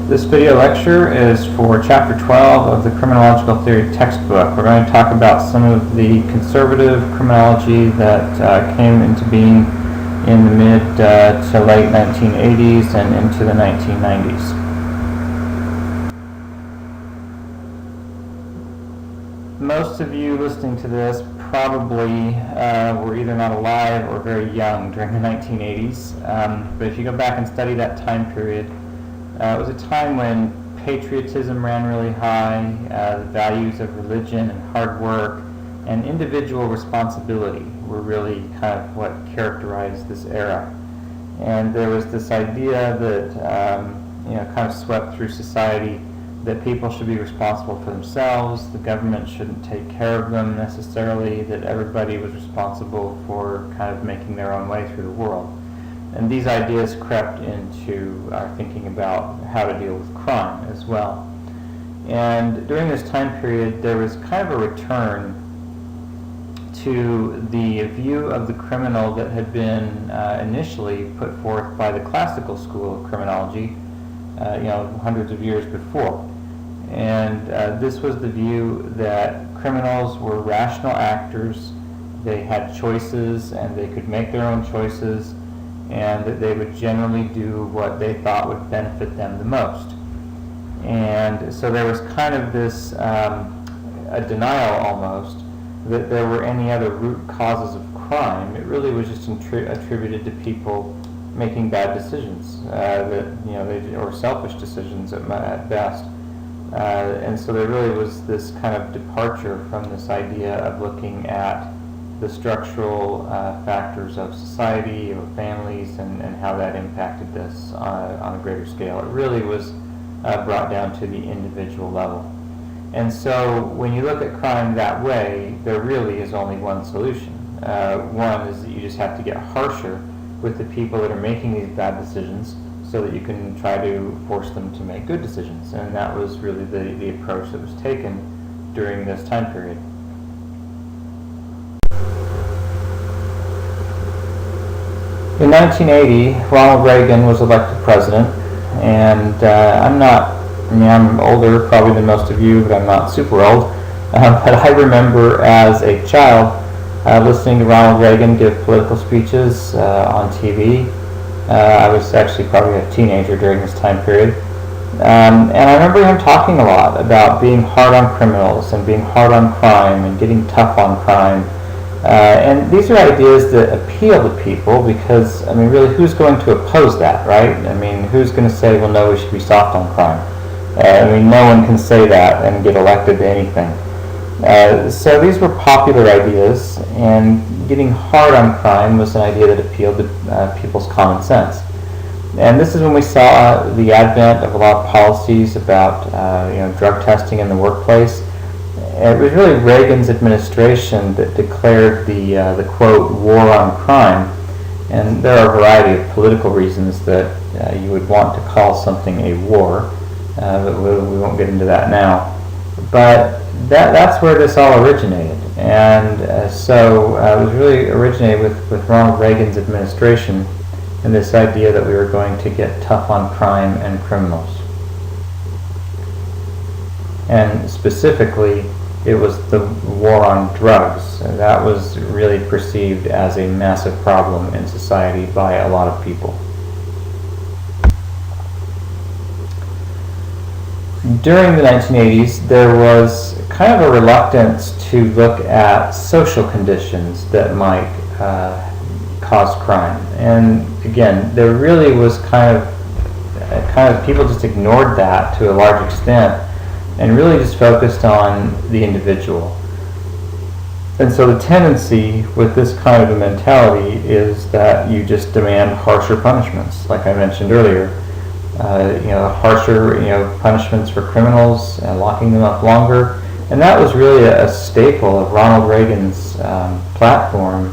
This video lecture is for Chapter 12 of the Criminological Theory textbook. We're going to talk about some of the conservative criminology that came into being in the mid to late 1980s and into the 1990s. Most of you listening to this probably were either not alive or very young during the 1980s, but if you go back and study that time period, it was a time when patriotism ran really high, the values of religion and hard work and individual responsibility were really kind of what characterized this era. And there was this idea that kind of swept through society that people should be responsible for themselves, the government shouldn't take care of them necessarily, that everybody was responsible for kind of making their own way through the world. And these ideas crept into our thinking about how to deal with crime as well. And during this time period, there was kind of a return to the view of the criminal that had been initially put forth by the classical school of criminology, hundreds of years before. And this was the view that criminals were rational actors, they had choices and they could make their own choices, and that they would generally do what they thought would benefit them the most. And so there was kind of this a denial almost that there were any other root causes of crime. It really was just attributed to people making bad decisions, or selfish decisions at best. And so there really was this kind of departure from this idea of looking at the structural factors of society or families and how that impacted this on a greater scale. It really was brought down to the individual level. And so when you look at crime that way, there really is only one solution. One is that you just have to get harsher with the people that are making these bad decisions so that you can try to force them to make good decisions. And that was really the approach that was taken during this time period. In 1980, Ronald Reagan was elected president, and I'm older probably than most of you, but I'm not super old. But I remember as a child listening to Ronald Reagan give political speeches on TV. I was actually probably a teenager during this time period. And I remember him talking a lot about being hard on criminals and being hard on crime and getting tough on crime. And these are ideas that appeal to people because, really, who's going to oppose that, right? Who's going to say, well, no, we should be soft on crime? No one can say that and get elected to anything. So these were popular ideas, and getting hard on crime was an idea that appealed to people's common sense. And this is when we saw the advent of a lot of policies about drug testing in the workplace. It was really Reagan's administration that declared the quote, war on crime. And there are a variety of political reasons that you would want to call something a war, but we won't get into that now. But that's where this all originated. And so it was really originated with Ronald Reagan's administration and this idea that we were going to get tough on crime and criminals. And specifically, it was the war on drugs. That was really perceived as a massive problem in society by a lot of people. During the 1980s, there was kind of a reluctance to look at social conditions that might cause crime. And again, there really was kind of people just ignored that to a large extent and really just focused on the individual. And so the tendency with this kind of a mentality is that you just demand harsher punishments, like I mentioned earlier. Harsher punishments for criminals and locking them up longer. And that was really a staple of Ronald Reagan's platform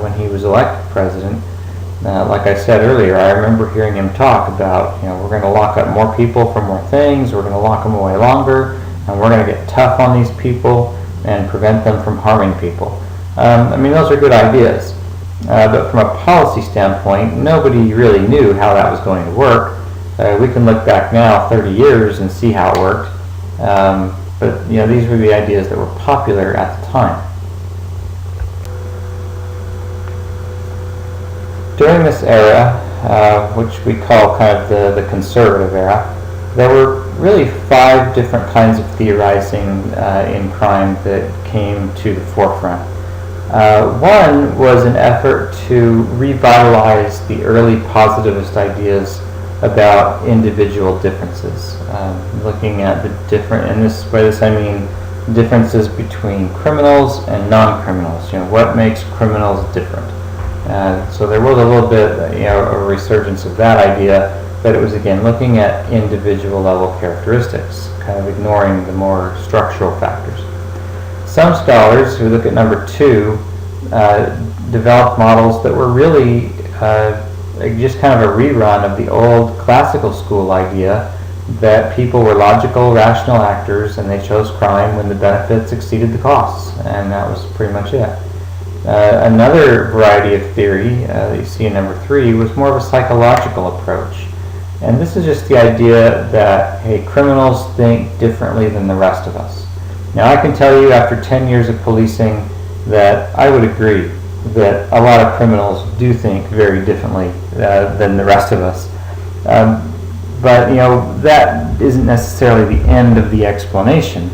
when he was elected president. Like I said earlier, I remember hearing him talk about, we're going to lock up more people for more things, we're going to lock them away longer, and we're going to get tough on these people and prevent them from harming people. Those are good ideas. But from a policy standpoint, nobody really knew how that was going to work. We can look back now 30 years and see how it worked, but these were the ideas that were popular at the time. During this era, which we call kind of the conservative era, there were really 5 different kinds of theorizing in crime that came to the forefront. One was an effort to revitalize the early positivist ideas about individual differences, looking at the different, and by this I mean differences between criminals and non-criminals. What makes criminals different? So there was a little bit, a resurgence of that idea, but it was again looking at individual level characteristics, kind of ignoring the more structural factors. Some scholars who look at number 2 developed models that were really just kind of a rerun of the old classical school idea that people were logical, rational actors, and they chose crime when the benefits exceeded the costs, and that was pretty much it. Another variety of theory that you see in number 3 was more of a psychological approach. And this is just the idea that, hey, criminals think differently than the rest of us. Now, I can tell you after 10 years of policing that I would agree that a lot of criminals do think very differently than the rest of us. But that isn't necessarily the end of the explanation.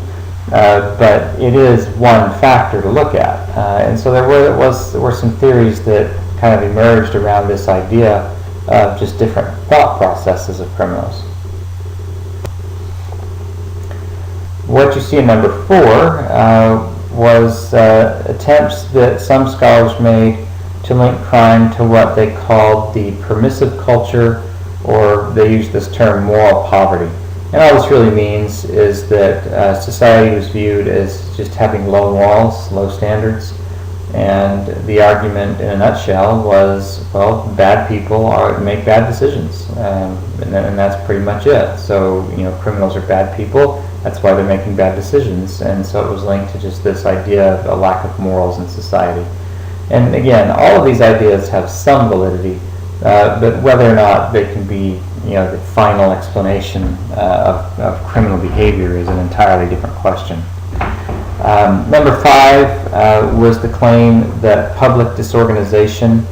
But it is one factor to look at. And so there were some theories that kind of emerged around this idea of just different thought processes of criminals. What you see in number 4 was attempts that some scholars made to link crime to what they called the permissive culture, or they used this term moral poverty. And all this really means is that society was viewed as just having low morals, low standards, and the argument in a nutshell was, well, bad people make bad decisions, and that's pretty much it. So, criminals are bad people, that's why they're making bad decisions, and so it was linked to just this idea of a lack of morals in society. And again, all of these ideas have some validity, but whether or not they can be the final explanation of criminal behavior is an entirely different question. Number 5 was the claim that public disorganization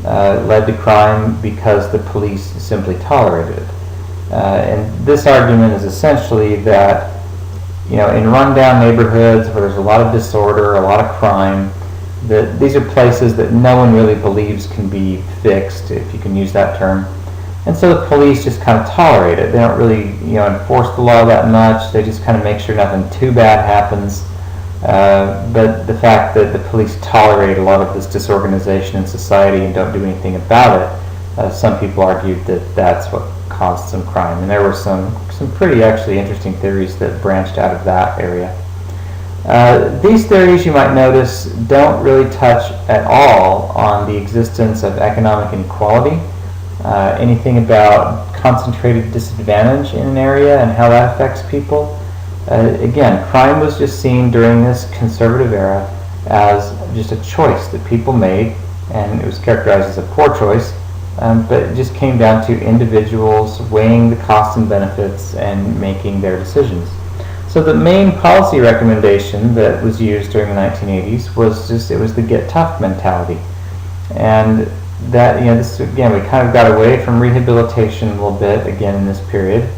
led to crime because the police simply tolerated it. And this argument is essentially that in rundown neighborhoods where there's a lot of disorder, a lot of crime, that these are places that no one really believes can be fixed, if you can use that term. And so the police just kind of tolerate it. They don't really enforce the law that much. They just kind of make sure nothing too bad happens. But the fact that the police tolerate a lot of this disorganization in society and don't do anything about it, some people argued that that's what caused some crime. And there were some pretty actually interesting theories that branched out of that area. These theories, you might notice, don't really touch at all on the existence of economic inequality, anything about concentrated disadvantage in an area and how that affects people. Again, crime was just seen during this conservative era as just a choice that people made, and it was characterized as a poor choice, but it just came down to individuals weighing the costs and benefits and making their decisions. So the main policy recommendation that was used during the 1980s was the get tough mentality. And that, this again, we kind of got away from rehabilitation a little bit again in this period,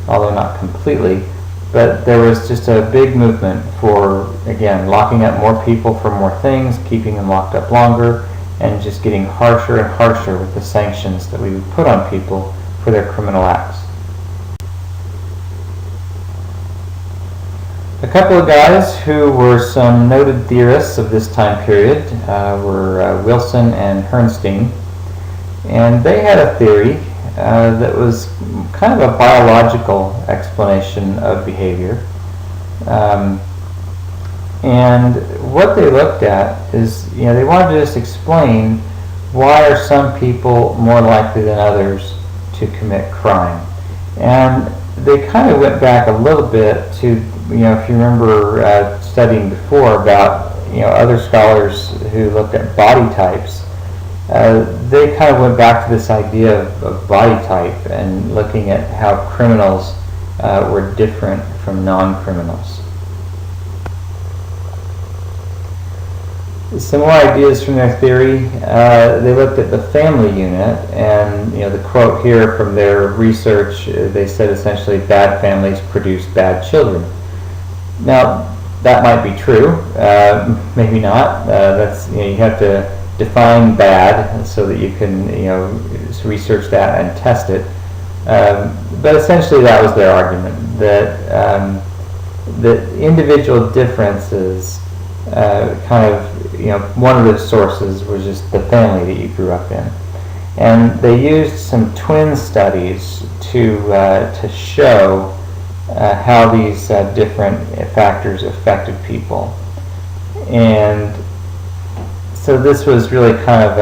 although not completely. But there was just a big movement for, again, locking up more people for more things, keeping them locked up longer, and just getting harsher and harsher with the sanctions that we would put on people for their criminal acts. A couple of guys who were some noted theorists of this time period were Wilson and Herrnstein, and they had a theory that was kind of a biological explanation of behavior. And what they looked at is, they wanted to just explain why are some people more likely than others to commit crime. And they kind of went back a little bit to, if you remember studying before about, other scholars who looked at body types. they kind of went back to this idea of body type and looking at how criminals were different from non-criminals. Some more ideas from their theory. They looked at the family unit, and the quote here from their research, they said essentially bad families produce bad children. Now that might be true, maybe not. That's you have to define bad so that you can research that and test it. But essentially that was their argument, that the individual differences one of the sources was just the family that you grew up in. And they used some twin studies to show how these different factors affected people. And so this was really kind of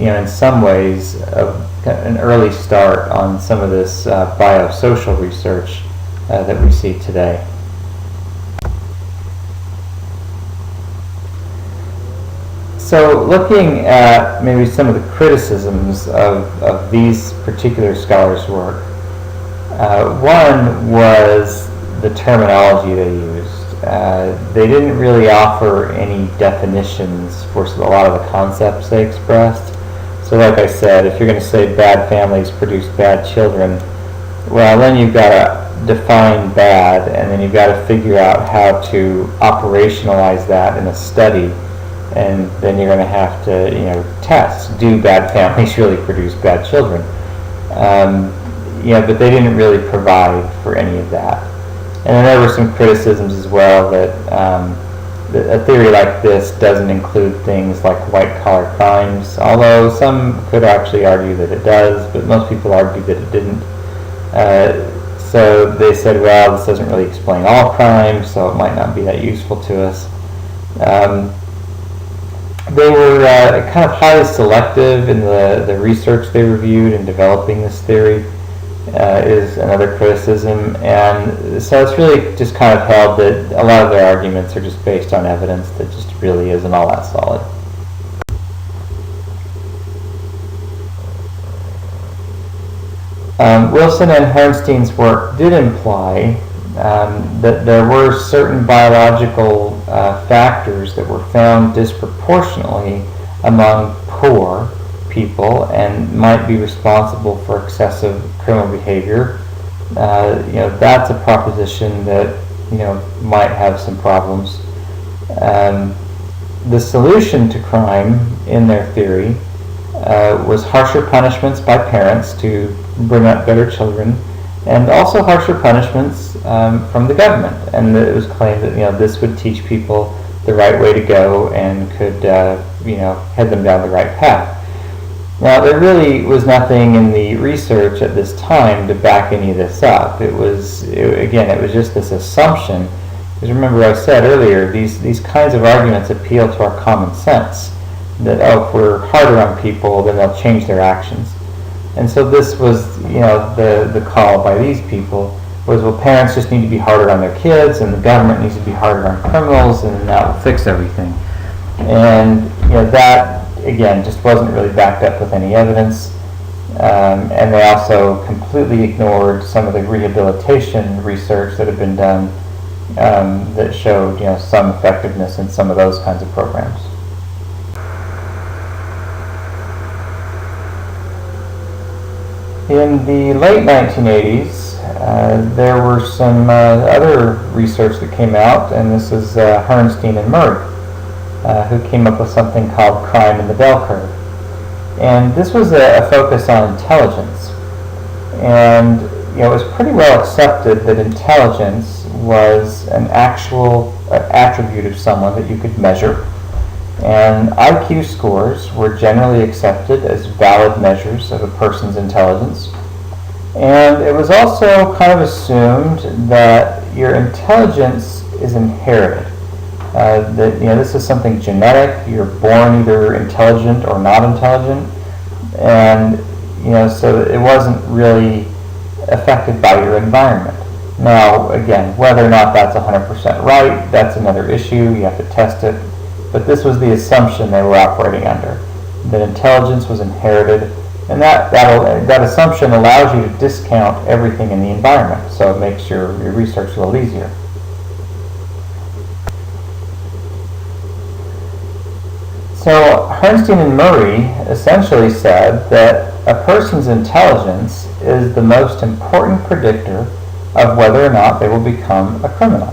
in some ways an early start on some of this biosocial research that we see today. So looking at maybe some of the criticisms of these particular scholars' work, one was the terminology they used. They didn't really offer any definitions for a lot of the concepts they expressed. So like I said, if you're going to say bad families produce bad children, well then you've got to define bad, and then you've got to figure out how to operationalize that in a study. And then you're going to have to, test. Do bad families really produce bad children? But they didn't really provide for any of that. And then there were some criticisms as well that a theory like this doesn't include things like white-collar crimes, although some could actually argue that it does, but most people argue that it didn't. So they said, well, this doesn't really explain all crimes, so it might not be that useful to us. They were kind of highly selective in the research they reviewed in developing this theory, is another criticism. And so it's really just kind of held that a lot of their arguments are just based on evidence that just really isn't all that solid. Wilson and Herrnstein's work did imply that there were certain biological factors that were found disproportionately among poor people and might be responsible for excessive criminal behavior. That's a proposition that might have some problems. The solution to crime in their theory was harsher punishments by parents to bring up better children, and also harsher punishments from the government. And it was claimed that this would teach people the right way to go and could head them down the right path. Now there really was nothing in the research at this time to back any of this up. It was just this assumption. Because remember I said earlier, these kinds of arguments appeal to our common sense. That if we're harder on people, then they'll change their actions. And so this was, the call by these people was, well, parents just need to be harder on their kids, and the government needs to be harder on criminals, and that will fix everything. And that again just wasn't really backed up with any evidence. And they also completely ignored some of the rehabilitation research that had been done that showed some effectiveness in some of those kinds of programs. In the late 1980s, there were some other research that came out, and this is Herrnstein and Murray, who came up with something called crime in the bell curve. And this was a focus on intelligence. And it was pretty well accepted that intelligence was an actual attribute of someone that you could measure. And IQ scores were generally accepted as valid measures of a person's intelligence. And it was also kind of assumed that your intelligence is inherited. That this is something genetic. You're born either intelligent or not intelligent, and so it wasn't really affected by your environment. Now, again, whether or not that's 100% right, that's another issue. You have to test it. But this was the assumption they were operating under, that intelligence was inherited, and that assumption allows you to discount everything in the environment, so it makes your research a little easier. So Herrnstein and Murray essentially said that a person's intelligence is the most important predictor of whether or not they will become a criminal.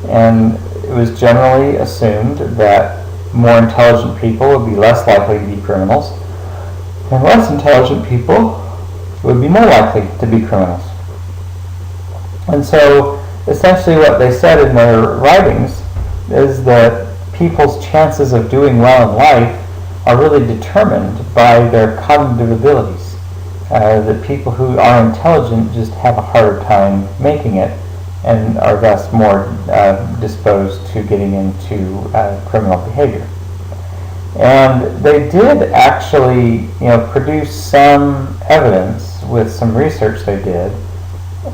And it was generally assumed that more intelligent people would be less likely to be criminals, and less intelligent people would be more likely to be criminals. And so essentially what they said in their writings is that people's chances of doing well in life are really determined by their cognitive abilities. That people who are intelligent just have a harder time making it and are thus more disposed to getting into criminal behavior. And they did actually, produce some evidence with some research they did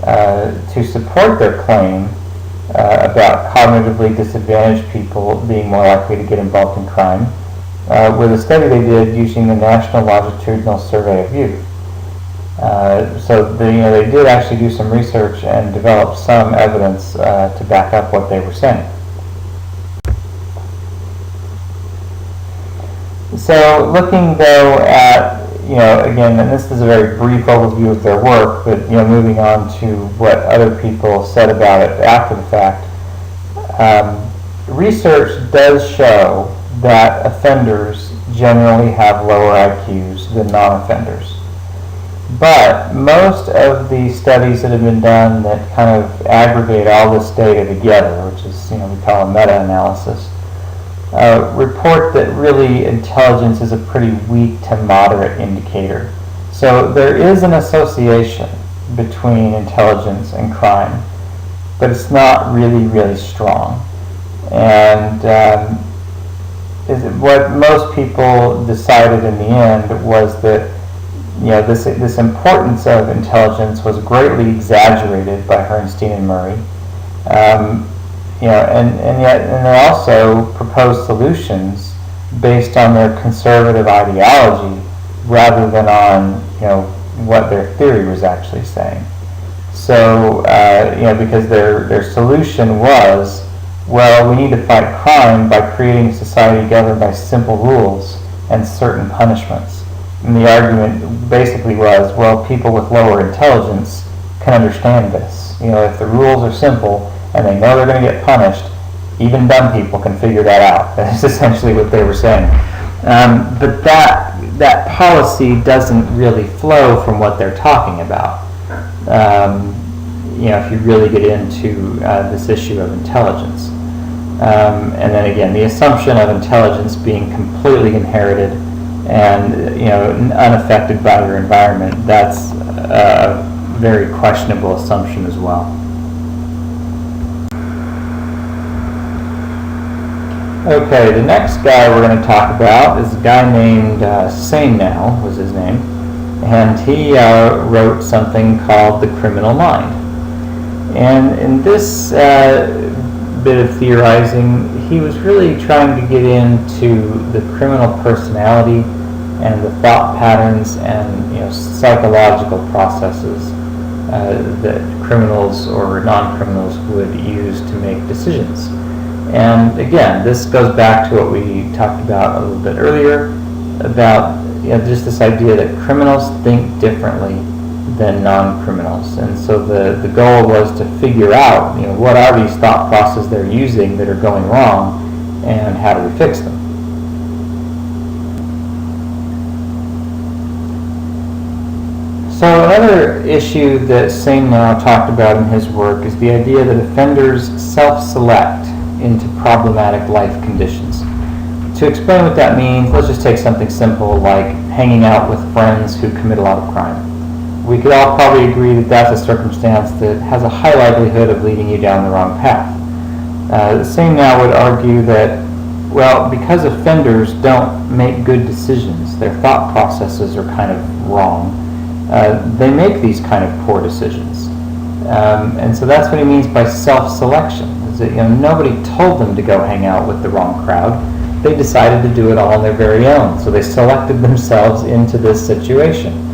to support their claim about cognitively disadvantaged people being more likely to get involved in crime, with a study they did using the National Longitudinal Survey of Youth. So they did actually do some research and develop some evidence to back up what they were saying. So looking though at, again, and this is a very brief overview of their work, but moving on to what other people said about it after the fact, research does show that offenders generally have lower IQs than non-offenders. But most of the studies that have been done that kind of aggregate all this data together, which is, we call a meta-analysis, report that really intelligence is a pretty weak to moderate indicator. So there is an association between intelligence and crime, but it's not really, really strong. And what most people decided in the end was that this importance of intelligence was greatly exaggerated by Herrnstein and Murray. And they also proposed solutions based on their conservative ideology rather than on what their theory was actually saying. So because their solution was, well, we need to fight crime by creating a society governed by simple rules and certain punishments. And the argument basically was, well, people with lower intelligence can understand this. If the rules are simple and they know they're going to get punished, even dumb people can figure that out. That's essentially what they were saying. But that policy doesn't really flow from what they're talking about. If you really get into this issue of intelligence. And then again, the assumption of intelligence being completely inherited and unaffected by your environment, that's a very questionable assumption as well. Okay, the next guy we're going to talk about is a guy named Reynolds was his name, and he wrote something called The Criminal Mind. And in this bit of theorizing, he was really trying to get into the criminal personality and the thought patterns and psychological processes that criminals or non-criminals would use to make decisions. And again, this goes back to what we talked about a little bit earlier about just this idea that criminals think differently than non-criminals. And so the goal was to figure out what are these thought processes they're using that are going wrong and how do we fix them. So another issue that Reynolds talked about in his work is the idea that offenders self-select into problematic life conditions. To explain what that means, let's just take something simple like hanging out with friends who commit a lot of crime. We could all probably agree that that's a circumstance that has a high likelihood of leading you down the wrong path. Reynolds would argue that, well, because offenders don't make good decisions, their thought processes are kind of wrong, they make these kind of poor decisions. And so that's what he means by self-selection. Is that nobody told them to go hang out with the wrong crowd. they decided to do it all on their very own. So they selected themselves into this situation.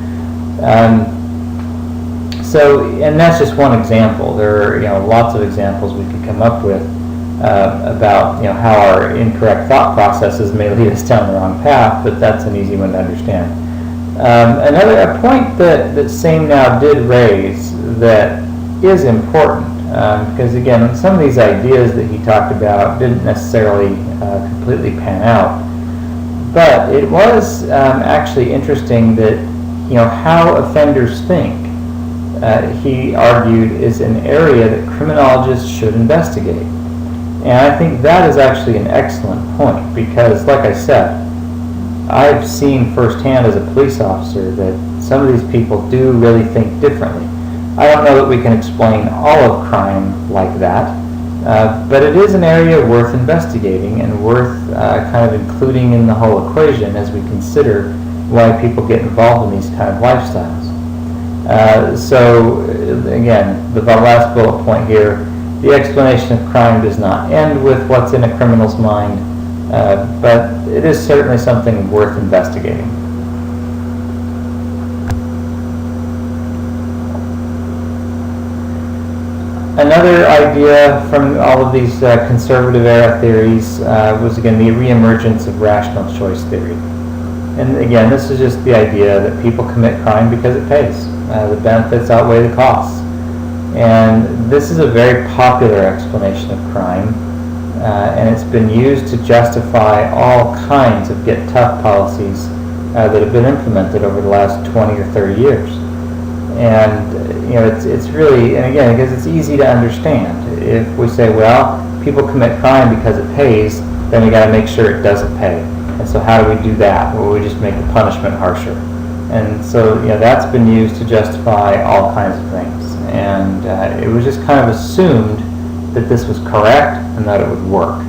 And that's just one example. There are lots of examples we could come up with about how our incorrect thought processes may lead us down the wrong path, but that's an easy one to understand. A point that Same Now did raise that is important, because again, some of these ideas that he talked about didn't necessarily completely pan out, but it was actually interesting that how offenders think, he argued, is an area that criminologists should investigate. And I think that is actually an excellent point, because like I said, I've seen firsthand as a police officer that some of these people do really think differently. I don't know that we can explain all of crime like that, but it is an area worth investigating and worth kind of including in the whole equation as we consider why people get involved in these kind of lifestyles. So again, the last bullet point here, the explanation of crime does not end with what's in a criminal's mind, but it is certainly something worth investigating. Another idea from all of these conservative era theories was again the reemergence of rational choice theory. And again, this is just the idea that people commit crime because it pays. The benefits outweigh the costs. And this is a very popular explanation of crime, and it's been used to justify all kinds of get tough policies that have been implemented over the last 20 or 30 years. And it's really, and again, because it's easy to understand. If we say, well, people commit crime because it pays, then we got to make sure it doesn't pay. And so how do we do that? Well, we just make the punishment harsher. And so that's been used to justify all kinds of things. And it was just kind of assumed that this was correct and that it would work.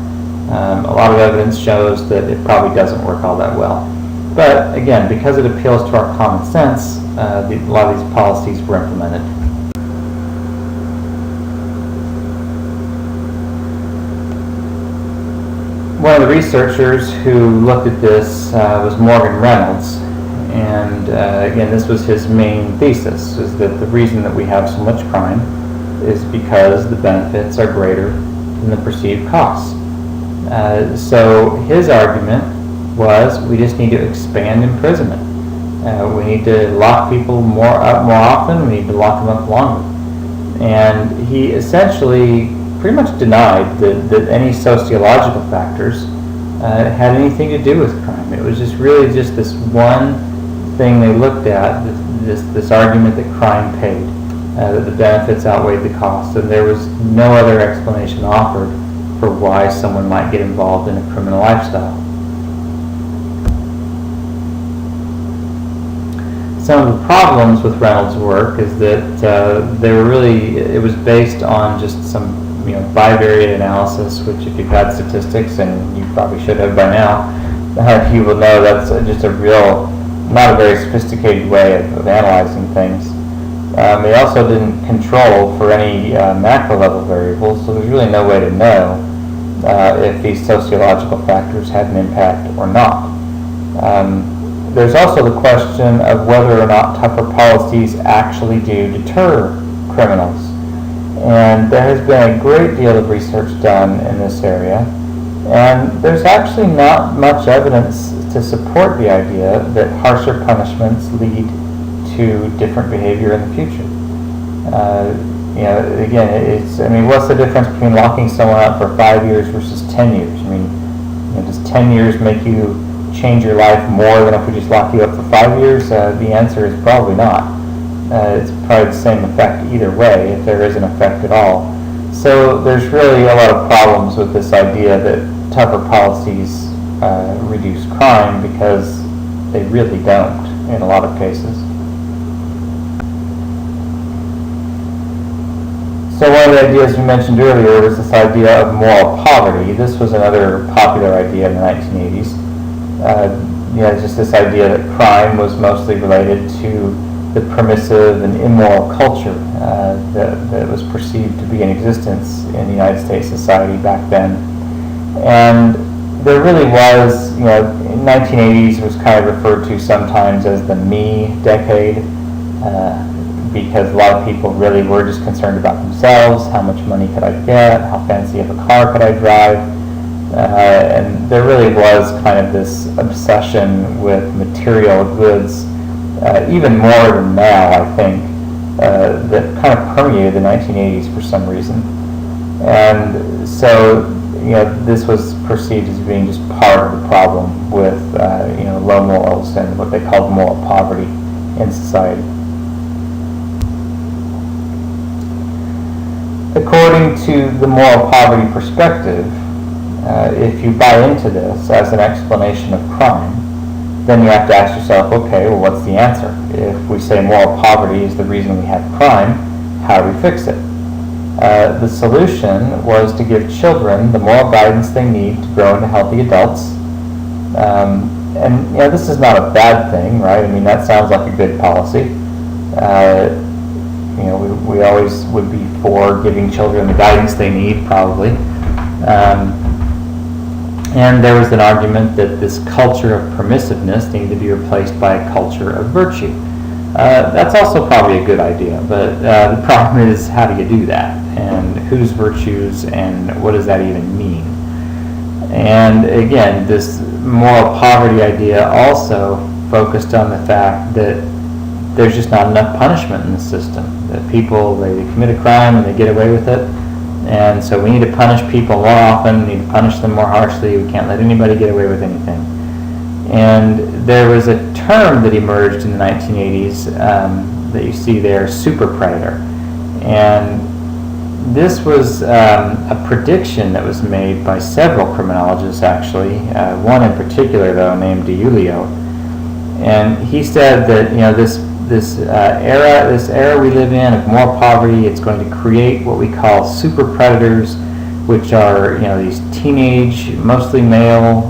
A lot of evidence shows that it probably doesn't work all that well. But again, because it appeals to our common sense, a lot of these policies were implemented. One of the researchers who looked at this was Reynolds. And again, this was his main thesis, is that the reason that we have so much crime is because the benefits are greater than the perceived costs. So his argument was we just need to expand imprisonment. We need to lock people up more often, we need to lock them up longer. And he essentially pretty much denied that any sociological factors had anything to do with crime. It was just really just this one thing they looked at, this argument that crime paid, that the benefits outweighed the costs, and there was no other explanation offered for why someone might get involved in a criminal lifestyle. Some of the problems with Reynolds' work is that it was based on just some bivariate analysis, which if you've had statistics, and you probably should have by now, you will know that's just not a very sophisticated way of analyzing things. They also didn't control for any macro level variables, so there's really no way to know if these sociological factors had an impact or not. There's also the question of whether or not tougher policies actually do deter criminals. And there has been a great deal of research done in this area, and there's actually not much evidence to support the idea that harsher punishments lead to different behavior in the future. Again, what's the difference between locking someone up for 5 years versus 10 years? Does 10 years make you change your life more than if we just lock you up for 5 years? The answer is probably not. It's probably the same effect either way, if there is an effect at all. So there's really a lot of problems with this idea that tougher policies reduce crime, because they really don't in a lot of cases. So one of the ideas we mentioned earlier was this idea of moral poverty. This was another popular idea in the 1980s. Just this idea that crime was mostly related to the permissive and immoral culture that was perceived to be in existence in the United States society back then. And there really was, in 1980s was kind of referred to sometimes as the me decade, because a lot of people really were just concerned about themselves. How much money could I get? How fancy of a car could I drive? And there really was kind of this obsession with material goods, even more than now, I think, that kind of permeated the 1980s for some reason. And so, this was perceived as being just part of the problem with, low morals and what they called moral poverty in society. According to the moral poverty perspective, if you buy into this as an explanation of crime, then you have to ask yourself, okay, well, what's the answer? If we say moral poverty is the reason we have crime, how do we fix it? The solution was to give children the moral guidance they need to grow into healthy adults. And this is not a bad thing, right? I mean, that sounds like a good policy. We always would be for giving children the guidance they need, probably. And there was an argument that this culture of permissiveness needed to be replaced by a culture of virtue. That's also probably a good idea, but the problem is, how do you do that? And whose virtues, and what does that even mean? And again, this moral poverty idea also focused on the fact that there's just not enough punishment in the system. That people, they commit a crime and they get away with it. And so we need to punish people more often, we need to punish them more harshly, we can't let anybody get away with anything. And there was a term that emerged in the 1980s that you see there, super predator. And this was a prediction that was made by several criminologists, actually, one in particular, though, named DiIulio. And he said that, this era we live in of moral poverty, it's going to create what we call super predators, which are these teenage, mostly male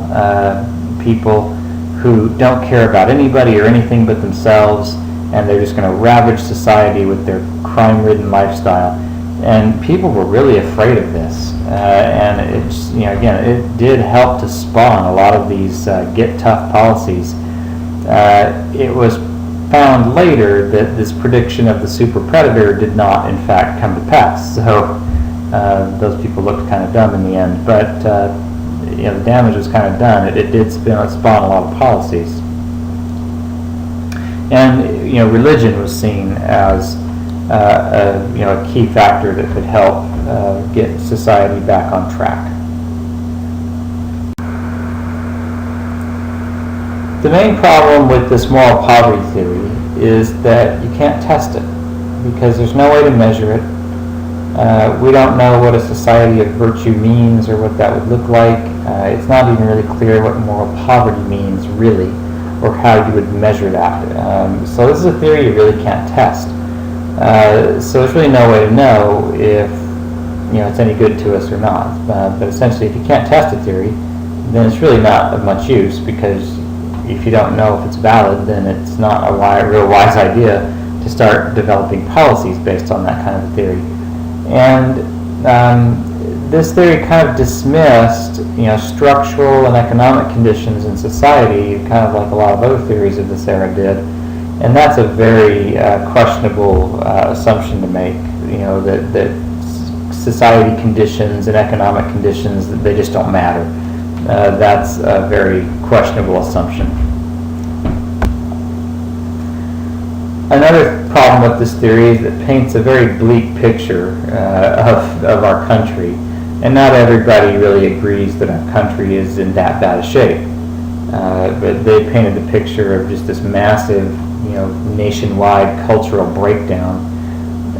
people who don't care about anybody or anything but themselves, and they're just going to ravage society with their crime-ridden lifestyle. And people were really afraid of this, and it's again, it did help to spawn a lot of these get tough policies. It was found later that this prediction of the super predator did not, in fact, come to pass. So those people looked kind of dumb in the end, but the damage was kind of done. It did spawn a lot of policies, and religion was seen as a key factor that could help get society back on track. The main problem with this moral poverty theory is that you can't test it because there's no way to measure it. We don't know what a society of virtue means or what that would look like. It's not even really clear what moral poverty means really, or how you would measure that. So this is a theory you really can't test. So there's really no way to know if it's any good to us or not. But essentially, if you can't test a theory, then it's really not of much use, because if you don't know if it's valid, then it's not a real wise idea to start developing policies based on that kind of a theory. And this theory kind of dismissed, structural and economic conditions in society, kind of like a lot of other theories of this era did. And that's a very questionable assumption to make. That society conditions and economic conditions, they just don't matter. That's a very questionable assumption. Another problem with this theory is that it paints a very bleak picture of our country, and not everybody really agrees that our country is in that bad a shape. But they painted the picture of just this massive, nationwide cultural breakdown,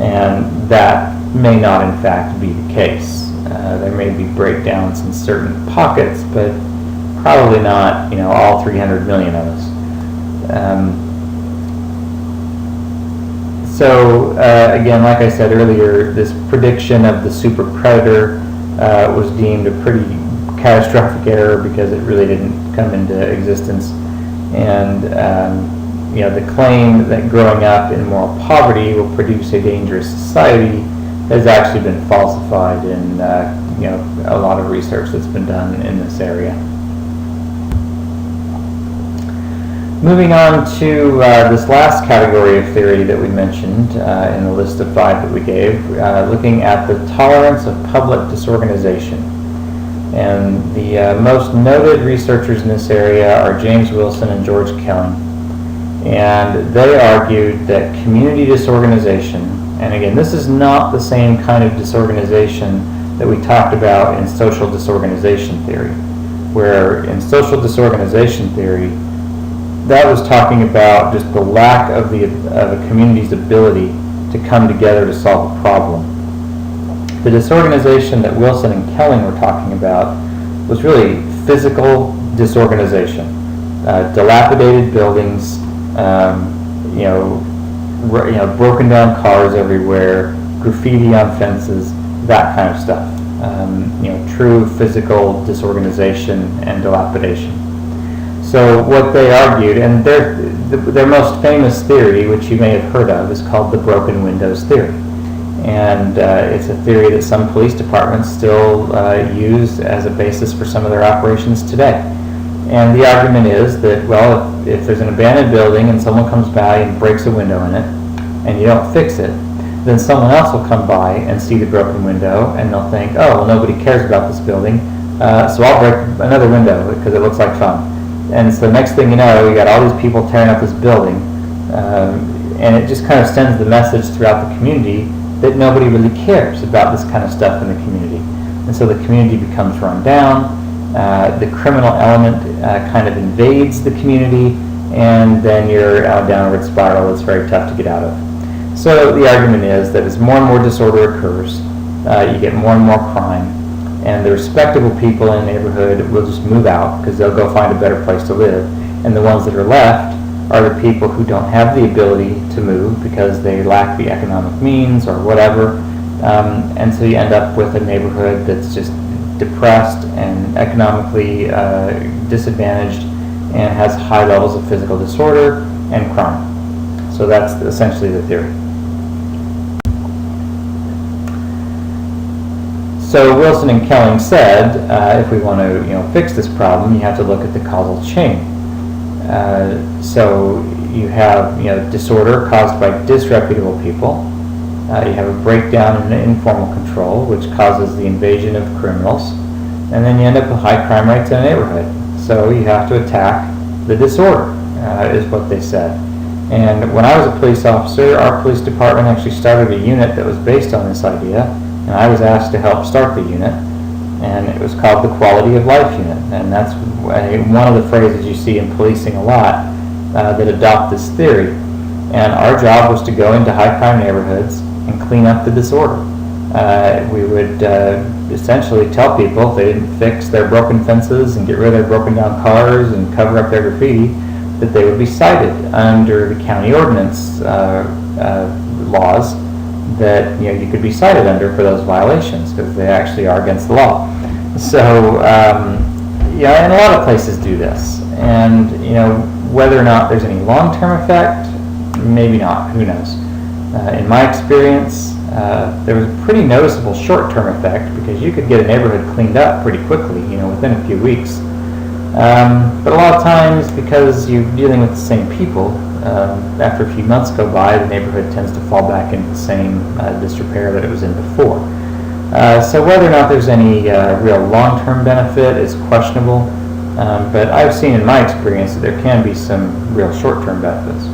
and that may not in fact be the case. There may be breakdowns in certain pockets, but probably not, all 300 million of us. So again, like I said earlier, this prediction of the super predator was deemed a pretty catastrophic error because it really didn't come into existence. And the claim that growing up in moral poverty will produce a dangerous society has actually been falsified in a lot of research that's been done in this area. Moving on to this last category of theory that we mentioned in the list of 5 that we gave, looking at the tolerance of public disorganization. And the most noted researchers in this area are James Wilson and George Kelling. And they argued that community disorganization, and again, this is not the same kind of disorganization that we talked about in social disorganization theory, where in social disorganization theory, that was talking about just the lack of a community's ability to come together to solve a problem. The disorganization that Wilson and Kelling were talking about was really physical disorganization. Dilapidated buildings, broken down cars everywhere, graffiti on fences, that kind of stuff. True physical disorganization and dilapidation. So what they argued, and their most famous theory, which you may have heard of, is called the broken windows theory. And it's a theory that some police departments still use as a basis for some of their operations today. And the argument is that, well, if there's an abandoned building and someone comes by and breaks a window in it, and you don't fix it, then someone else will come by and see the broken window, and they'll think, oh, well, nobody cares about this building, so I'll break another window because it looks like fun. And so the next thing you know, you got all these people tearing up this building, and it just kind of sends the message throughout the community that nobody really cares about this kind of stuff in the community. And so the community becomes run down, the criminal element kind of invades the community, and then you're on a downward spiral that's very tough to get out of. So the argument is that as more and more disorder occurs, you get more and more crime, and the respectable people in the neighborhood will just move out because they'll go find a better place to live. And the ones that are left are the people who don't have the ability to move because they lack the economic means or whatever. And so you end up with a neighborhood that's just depressed and economically disadvantaged and has high levels of physical disorder and crime. So that's essentially the theory. So Wilson and Kelling said, if we want to fix this problem, you have to look at the causal chain. So you have disorder caused by disreputable people. You have a breakdown in informal control, which causes the invasion of criminals, and then you end up with high crime rates in a neighborhood. So you have to attack the disorder, is what they said. And when I was a police officer, our police department actually started a unit that was based on this idea, and I was asked to help start the unit, and it was called the Quality of Life Unit. And that's one of the phrases you see in policing a lot that adopt this theory. And our job was to go into high crime neighborhoods and clean up the disorder. We would essentially tell people if they didn't fix their broken fences and get rid of their broken down cars and cover up their graffiti, that they would be cited under the county ordinance laws that you could be cited under for those violations because they actually are against the law. So and a lot of places do this, and whether or not there's any long-term effect, maybe not. Who knows? In my experience, there was a pretty noticeable short-term effect because you could get a neighborhood cleaned up pretty quickly, within a few weeks. But a lot of times, because you're dealing with the same people, after a few months go by, the neighborhood tends to fall back into the same disrepair that it was in before. So whether or not there's any real long-term benefit is questionable, but I've seen in my experience that there can be some real short-term benefits.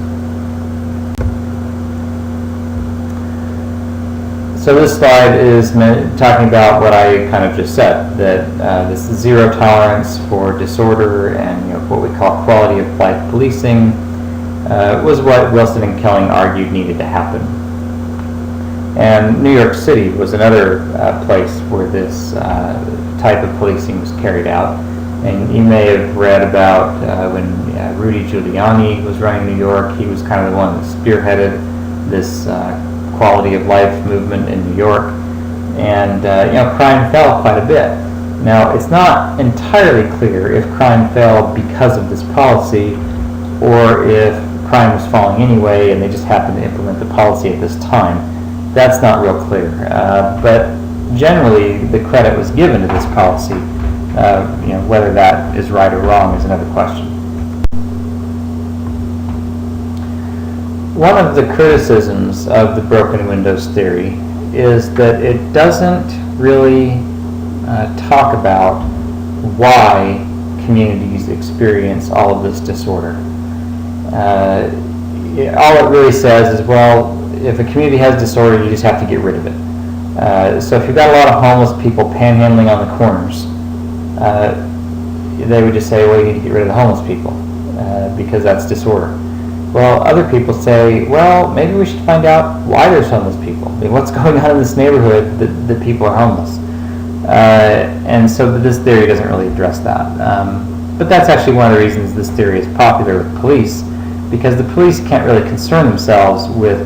So this slide is talking about what I kind of just said, that this zero tolerance for disorder and what we call quality of life policing was what Wilson and Kelling argued needed to happen. And New York City was another place where this type of policing was carried out. And you may have read about when Rudy Giuliani was running New York. He was kind of the one that spearheaded this quality of life movement in New York, and crime fell quite a bit. Now, it's not entirely clear if crime fell because of this policy or if crime was falling anyway and they just happened to implement the policy at this time. That's not real clear, but generally the credit was given to this policy. Whether that is right or wrong is another question. one of the criticisms of the broken windows theory is that it doesn't really talk about why communities experience all of this disorder. All it really says is, well, if a community has disorder, you just have to get rid of it. So if you've got a lot of homeless people panhandling on the corners, they would just say, well, you need to get rid of the homeless people because that's disorder. Well, other people say, well, maybe we should find out why there's homeless people. I mean, what's going on in this neighborhood that people are homeless? And so this theory doesn't really address that. But that's actually one of the reasons this theory is popular with police, because the police can't really concern themselves with,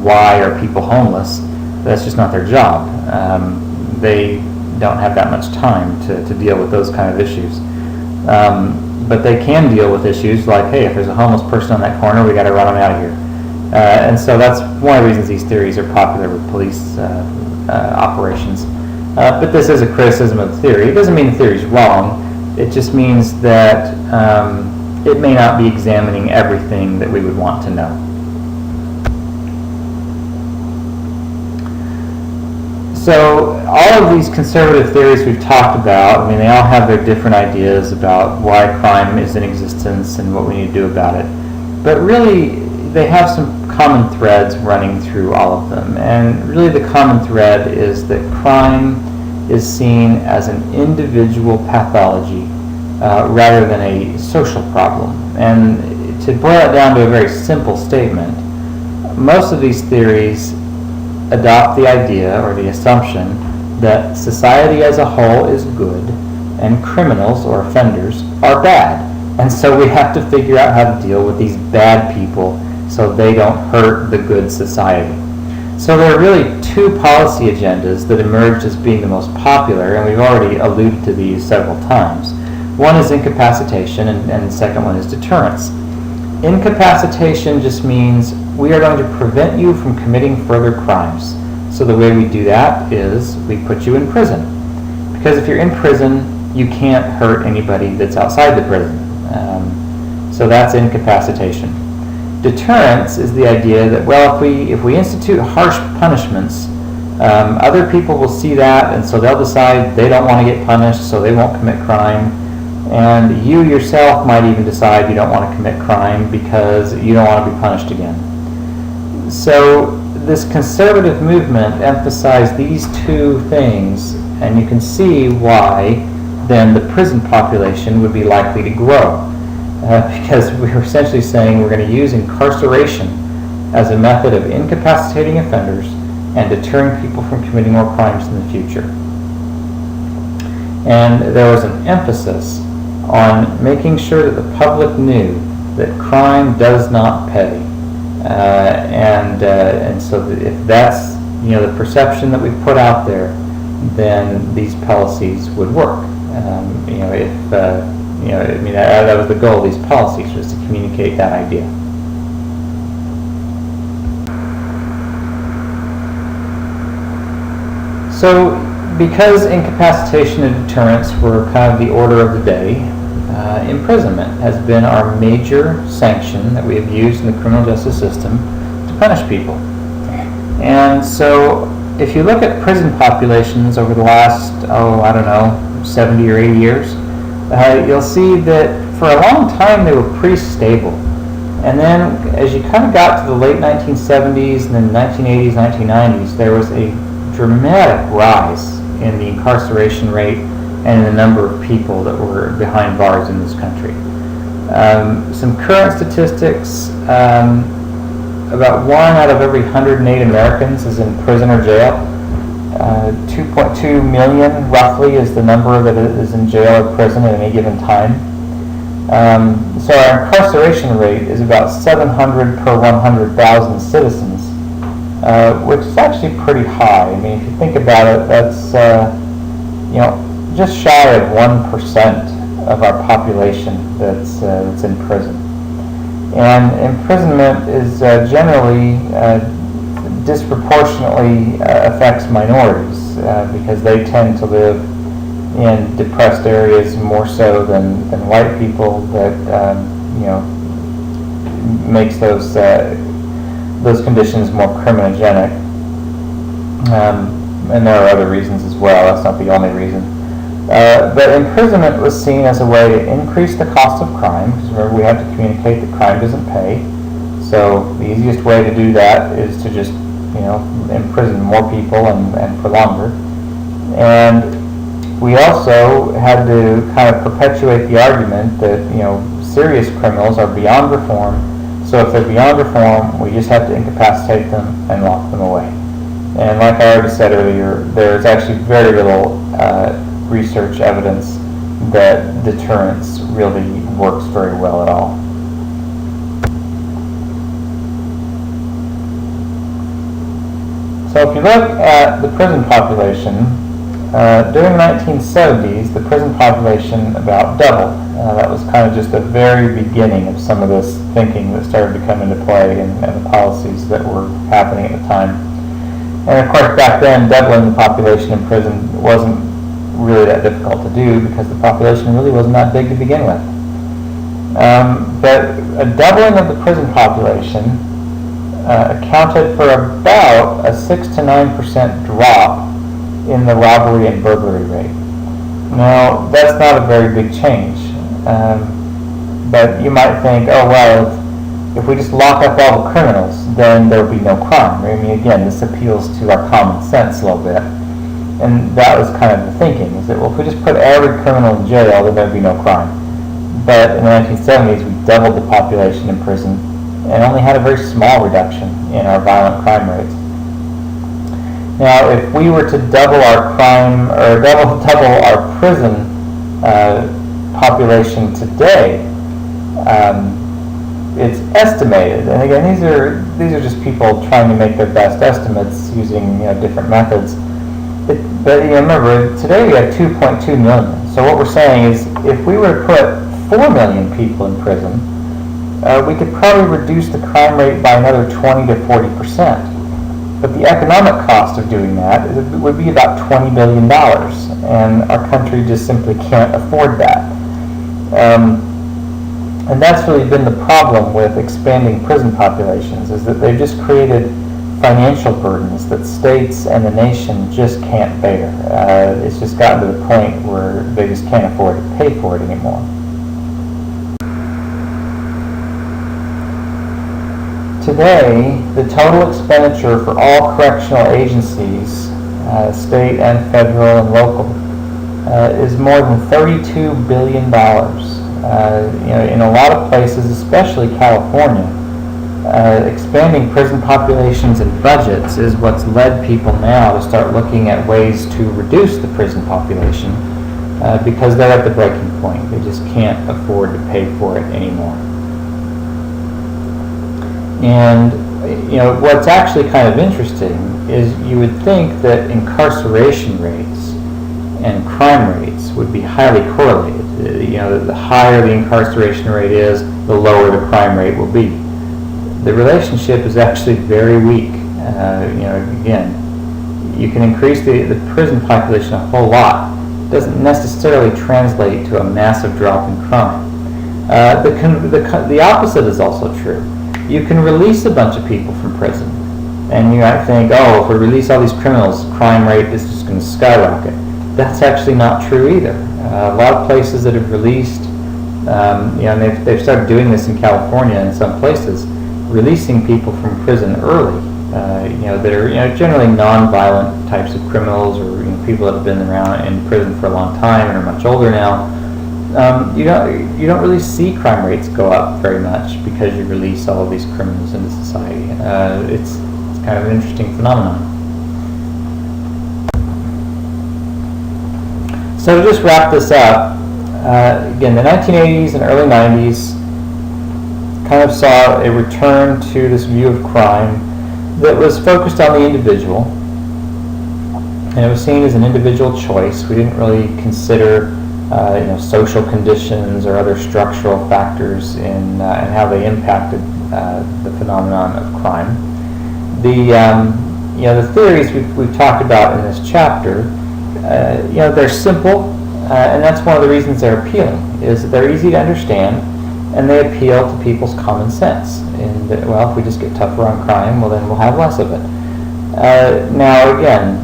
why are people homeless? That's just not their job. They don't have that much time to deal with those kind of issues. But they can deal with issues like, hey, if there's a homeless person on that corner, we got to run them out of here. And so that's one of the reasons these theories are popular with police operations. But this is a criticism of the theory. It doesn't mean the theory is wrong. It just means that it may not be examining everything that we would want to know. So all of these conservative theories we've talked about, they all have their different ideas about why crime is in existence and what we need to do about it. But really, they have some common threads running through all of them. And really the common thread is that crime is seen as an individual pathology rather than a social problem. And to boil it down to a very simple statement, most of these theories adopt the idea or the assumption that society as a whole is good and criminals or offenders are bad. And so we have to figure out how to deal with these bad people so they don't hurt the good society. So there are really two policy agendas that emerged as being the most popular, and we've already alluded to these several times. One is incapacitation, and the second one is deterrence. Incapacitation just means we are going to prevent you from committing further crimes. So the way we do that is we put you in prison. Because if you're in prison, you can't hurt anybody that's outside the prison. So that's incapacitation. Deterrence is the idea that, well, if we institute harsh punishments, other people will see that, and so they'll decide they don't want to get punished, so they won't commit crime. And you yourself might even decide you don't want to commit crime because you don't want to be punished again. So this conservative movement emphasized these two things, and you can see why then the prison population would be likely to grow. Because we were essentially saying we're going to use incarceration as a method of incapacitating offenders and deterring people from committing more crimes in the future. And there was an emphasis on making sure that the public knew that crime does not pay. And so that if that's the perception that we put out there, then these policies would work. That was the goal of these policies, was to communicate that idea. So because incapacitation and deterrence were kind of the order of the day, imprisonment has been our major sanction that we have used in the criminal justice system to punish people. And so if you look at prison populations over the last, 70 or 80 years, you'll see that for a long time they were pretty stable. And then as you kind of got to the late 1970s and then 1980s, 1990s, there was a dramatic rise in the incarceration rate and in the number of people that were behind bars in this country. Some current statistics, about 1 out of every 108 Americans is in prison or jail. 2.2 million, roughly, is the number that is in jail or prison at any given time. So our incarceration rate is about 700 per 100,000 citizens, which is actually pretty high. If you think about it, that's just shy of 1% of our population that's in prison. And imprisonment is generally disproportionately affects minorities because they tend to live in depressed areas more so than white people. That makes those those conditions more criminogenic. And there are other reasons as well. That's not the only reason. But imprisonment was seen as a way to increase the cost of crime, because remember we have to communicate that crime doesn't pay. So the easiest way to do that is to just, imprison more people and for longer. And we also had to kind of perpetuate the argument that, serious criminals are beyond reform. So if they're beyond reform, we just have to incapacitate them and lock them away. And like I already said earlier, there's actually very little research evidence that deterrence really works very well at all. So if you look at the prison population, during the 1970s, the prison population about doubled. That was kind of just the very beginning of some of this thinking that started to come into play and the policies that were happening at the time. And of course, back then, doubling the population in prison wasn't really that difficult to do because the population really wasn't that big to begin with. But a doubling of the prison population accounted for about a 6 to 9% drop in the robbery and burglary rate. Now, that's not a very big change, but you might think, oh well, if we just lock up all the criminals, then there'll be no crime. I mean, again, this appeals to our common sense a little bit, and that was kind of the thinking, is that, well, if we just put every criminal in jail, then there'd be no crime. But in the 1970s, we doubled the population in prison and only had a very small reduction in our violent crime rates. Now, if we were to double our crime, or double our prison population today, it's estimated, and again, these are just people trying to make their best estimates using different methods. But remember, today we have 2.2 million. So what we're saying is, if we were to put 4 million people in prison, we could probably reduce the crime rate by another 20 to 40%. But the economic cost of doing that would be about $20 billion, and our country just simply can't afford that. And that's really been the problem with expanding prison populations, is that they've just created financial burdens that states and the nation just can't bear. It's just gotten to the point where they just can't afford to pay for it anymore. Today, the total expenditure for all correctional agencies, state and federal and local, is more than $32 billion. In a lot of places, especially California, expanding prison populations and budgets is what's led people now to start looking at ways to reduce the prison population because they're at the breaking point. They just can't afford to pay for it anymore. And what's actually kind of interesting is you would think that incarceration rates and crime rates would be highly correlated. The higher the incarceration rate is, the lower the crime rate will be. The relationship is actually very weak. Again, you can increase the prison population a whole lot. It doesn't necessarily translate to a massive drop in crime. The opposite is also true. You can release a bunch of people from prison, and you might think, oh, if we release all these criminals, crime rate is just going to skyrocket. That's actually not true either. A lot of places that have released, and they've started doing this in California in some places, releasing people from prison early, that are generally non-violent types of criminals, or people that have been around in prison for a long time and are much older now. You don't really see crime rates go up very much because you release all of these criminals into society. It's kind of an interesting phenomenon. So to just wrap this up, again, the 1980s and early 90s kind of saw a return to this view of crime that was focused on the individual, and it was seen as an individual choice. We didn't really consider social conditions or other structural factors in how they impacted the phenomenon of crime. The theories we've talked about in this chapter, they're simple, and that's one of the reasons they're appealing, is that they're easy to understand, and they appeal to people's common sense. And that, well, if we just get tougher on crime, well, then we'll have less of it. Now, again,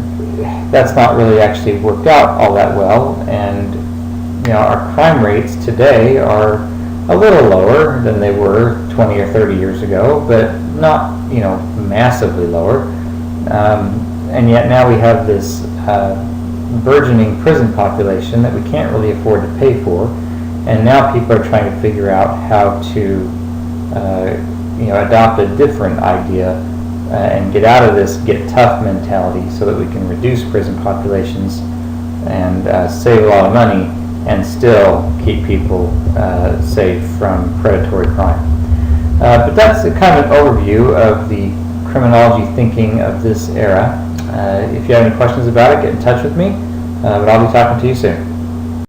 that's not really actually worked out all that well, and our crime rates today are a little lower than they were 20 or 30 years ago, but not massively lower. And yet now we have this burgeoning prison population that we can't really afford to pay for, and now people are trying to figure out how to adopt a different idea and get out of this get tough mentality so that we can reduce prison populations and save a lot of money and still keep people safe from predatory crime. But that's kind of an overview of the criminology thinking of this era. If you have any questions about it, get in touch with me, but I'll be talking to you soon.